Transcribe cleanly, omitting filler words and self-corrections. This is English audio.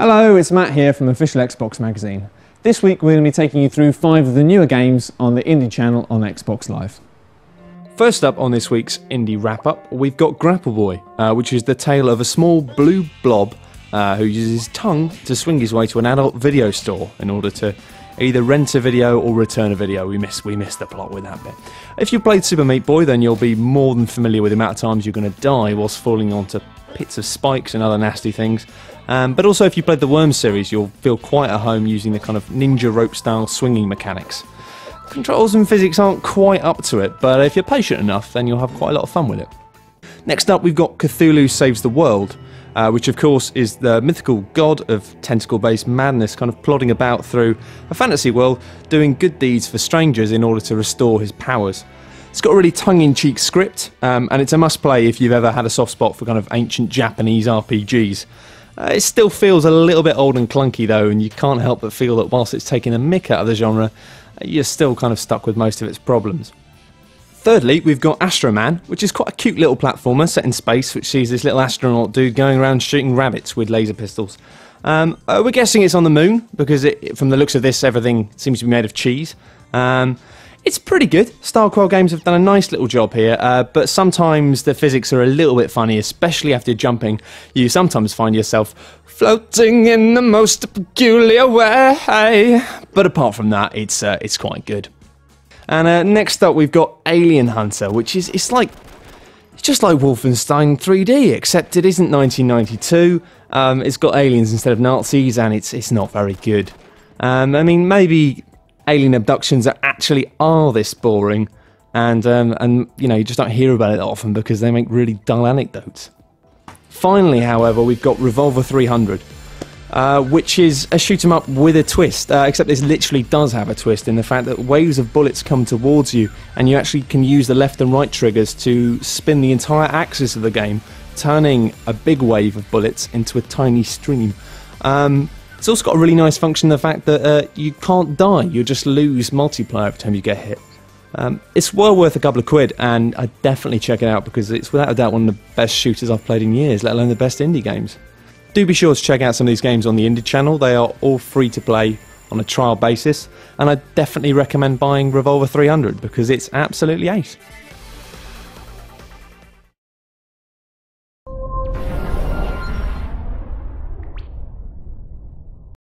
Hello, it's Matt here from Official Xbox Magazine. This week we're going to be taking you through 5 of the newer games on the Indie channel on Xbox Live. First up on this week's Indie wrap-up, we've got Grapple Boy, which is the tale of a small blue blob who uses his tongue to swing his way to an adult video store in order to either rent a video or return a video. We missed the plot with that bit. If you've played Super Meat Boy, then you'll be more than familiar with the amount of times you're going to die whilst falling onto pits of spikes and other nasty things. But also if you played the Worms series, you'll feel quite at home using the kind of ninja rope style swinging mechanics. Controls and physics aren't quite up to it, but if you're patient enough, then you'll have quite a lot of fun with it. Next up, we've got Cthulhu Saves the World, which of course is the mythical god of tentacle-based madness, kind of plodding about through a fantasy world, doing good deeds for strangers in order to restore his powers. It's got a really tongue-in-cheek script, and it's a must-play if you've ever had a soft spot for kind of ancient Japanese RPGs. It still feels a little bit old and clunky though, and you can't help but feel that whilst it's taking a mick out of the genre, you're still kind of stuck with most of its problems. Thirdly, we've got Astroman, which is quite a cute little platformer set in space, which sees this little astronaut dude going around shooting rabbits with laser pistols. We're guessing it's on the moon, because from the looks of this, everything seems to be made of cheese. It's pretty good. Starquell Games have done a nice little job here, but sometimes the physics are a little bit funny, especially after jumping. You sometimes find yourself floating in the most peculiar way. But apart from that, it's quite good. And next up, we've got Alien Hunter, which is it's just like Wolfenstein 3D, except it isn't 1992. It's got aliens instead of Nazis, and it's not very good. I mean, maybe alien abductions actually are this boring, and you know, you just don't hear about it often because they make really dull anecdotes. Finally, however, we've got Revolver 300, which is a shoot 'em up with a twist, except this literally does have a twist in the fact that waves of bullets come towards you, and you actually can use the left and right triggers to spin the entire axis of the game, turning a big wave of bullets into a tiny stream. It's also got a really nice function, the fact that you can't die, you just lose multiplier every time you get hit. It's well worth a couple of quid, and I'd definitely check it out because it's without a doubt one of the best shooters I've played in years, let alone the best indie games. Do be sure to check out some of these games on the Indie channel. They are all free to play on a trial basis, and I definitely recommend buying Revolver 300 because it's absolutely ace.